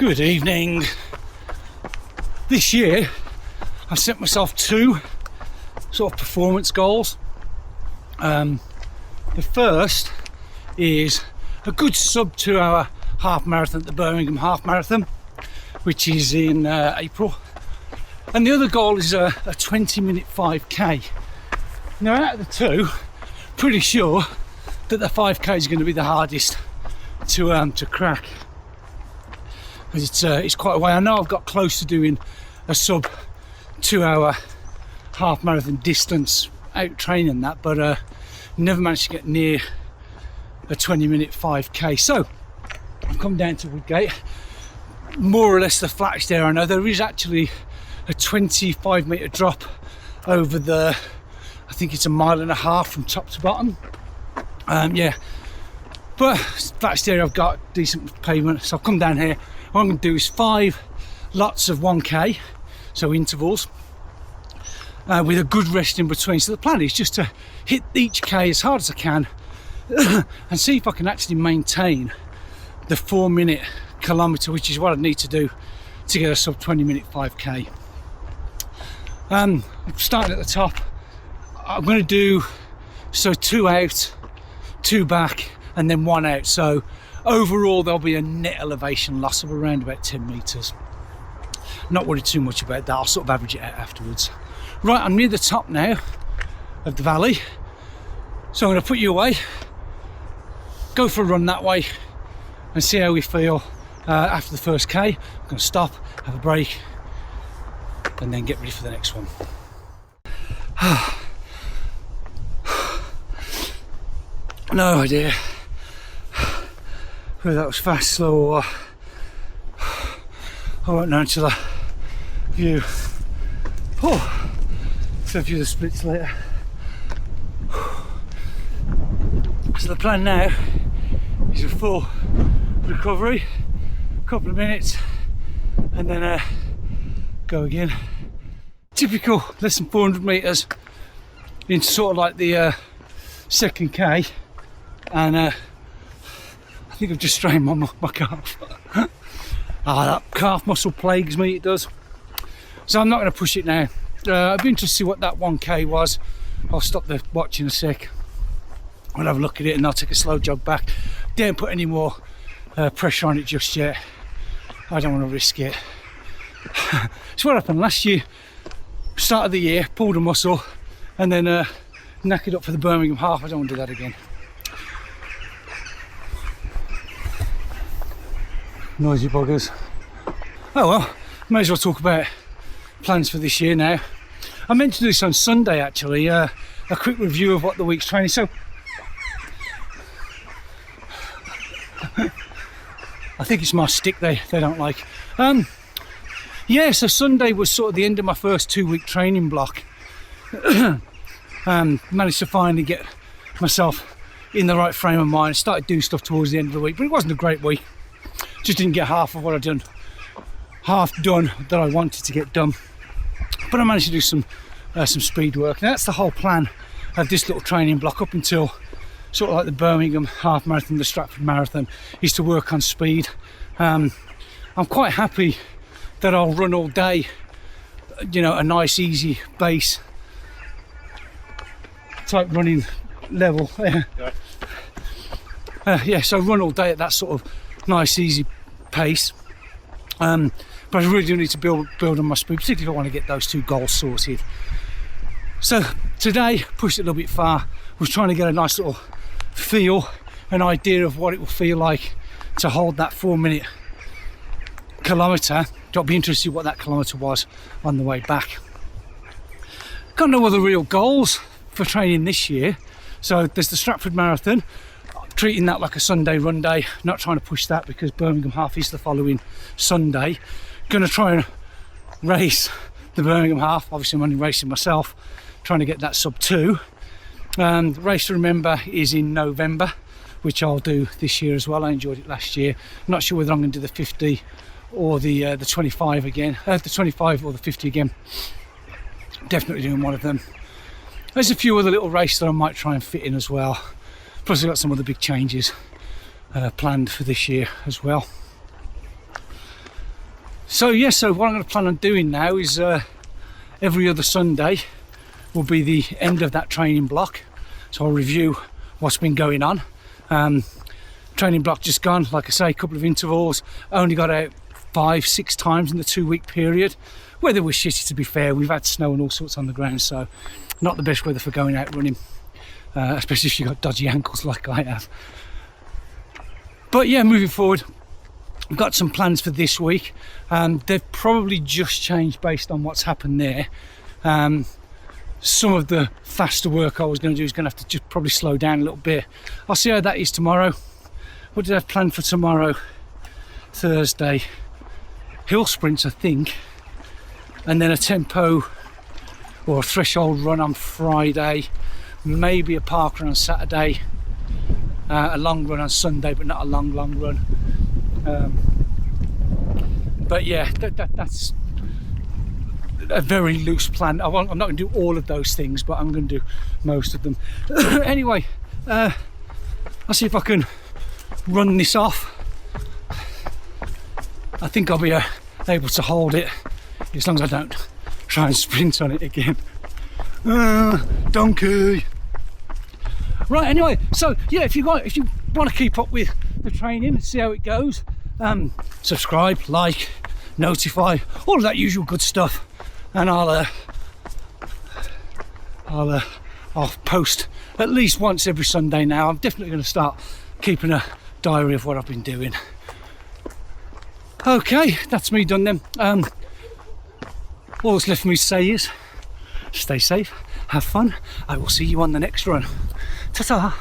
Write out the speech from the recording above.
Good evening. This year I've set myself two sort of performance goals. The first is a good sub 2 hour half marathon at the Birmingham Half Marathon, which is in April. And the other goal is a 20-minute 5k. Now out of the two, pretty sure that the 5k is going to be the hardest to crack. Because it's quite a way. I know I've got close to doing a sub 2 hour half marathon distance out training that, but never managed to get near a 20-minute 5k. So I've come down to Woodgate, more or less the flattest area. I know there is actually a 25-metre drop over the, I think it's 1.5 miles from top to bottom. Yeah, but flattest area, I've got decent pavement, so I've come down here. What I'm going to do is 5 lots of 1k, so intervals, with a good rest in between. So the plan is just to hit each k as hard as I can and see if I can actually maintain the 4-minute kilometre, which is what I need to do to get a sub 20-minute 5k. Starting at the top, I'm going to do 2 out, 2 back, and then 1 out. So overall there'll be a net elevation loss of around about 10 metres. Not worried too much about that, I'll sort of average it out afterwards. Right, I'm near the top now of the valley, so I'm going to put you away, go for a run that way and see how we feel after the first k. I'm going to stop, have a break, and then get ready for the next one. No idea whether that was fast, slow, or I won't know until I view the splits later. So the plan now is a full recovery, a couple of minutes, and then go again. Typical less than 400 metres into sort of like the second k, and I think I've just strained my calf. That calf muscle plagues me, it does. So I'm not going to push it now. I'd be interested to see what that 1k was. I'll stop the watch in a sec. I'll have a look at it and I'll take a slow jog back. Don't put any more pressure on it just yet. I don't want to risk it. It's what happened last year. Start of the year, pulled a muscle and then knackered up for the Birmingham half. I don't want to do that again. Noisy buggers. Oh well, may as well talk about plans for this year now. I meant to do this on Sunday actually, a quick review of what the week's training. So I think it's my stick they don't like. Yeah, so Sunday was sort of the end of my first 2-week training block. Managed to finally get myself in the right frame of mind, started doing stuff towards the end of the week, but it wasn't a great week. Just didn't get half of what I'd done, half done that I wanted to get done. But I managed to do some speed work. Now that's the whole plan of this little training block up until sort of like the Birmingham Half Marathon, the Stratford Marathon, is to work on speed. I'm quite happy that I'll run all day, you know, a nice easy base type running level. Yeah, so run all day at that sort of nice easy pace. But I really do need to build on my speed, particularly if I want to get those 2 goals sorted. So today, pushed it a little bit far, was trying to get a nice little feel, an idea of what it will feel like to hold that 4-minute kilometre. I'll be interested to see what that kilometre was on the way back. Got no other real goals for training this year. So there's the Stratford Marathon, treating that like a Sunday run day, not trying to push that because Birmingham Half is the following Sunday. Going to try and race the Birmingham Half. Obviously I'm only racing myself, trying to get that sub 2. The race to remember is in November, which I'll do this year as well. I enjoyed it last year. I'm not sure whether I'm going to do the 50 or the 25 again, the 25 or the 50 again. Definitely doing one of them. There's a few other little races that I might try and fit in as well. Plus I've got some other big changes planned for this year as well. So what I'm going to plan on doing now is every other Sunday will be the end of that training block. So I'll review what's been going on. Training block just gone, like I say, a couple of intervals. Only got out 5-6 times in the 2-week period. Weather was shitty, to be fair. We've had snow and all sorts on the ground, so not the best weather for going out running, especially if you've got dodgy ankles like I have. But yeah, moving forward, I've got some plans for this week. They've probably just changed based on what's happened there. Some of the faster work I was going to do is going to have to just probably slow down a little bit. I'll see how that is tomorrow. What did I have planned for tomorrow? Thursday. Hill sprints, I think. And then a tempo or a threshold run on Friday. Maybe a park run on Saturday. A long run on Sunday, but not a long run. But yeah, that's a very loose plan. I'm not going to do all of those things, but I'm going to do most of them. Anyway, I'll see if I can run this off. I think I'll be able to hold it as long as I don't try and sprint on it again. Donkey. Right, anyway, so yeah, if you want to keep up with the training and see how it goes, subscribe, like, notify, all of that usual good stuff, and I'll post at least once every Sunday now. I'm definitely going to start keeping a diary of what I've been doing. Okay, that's me done then. All that's left for me to say is stay safe, have fun. I will see you on the next run. Ta-ta.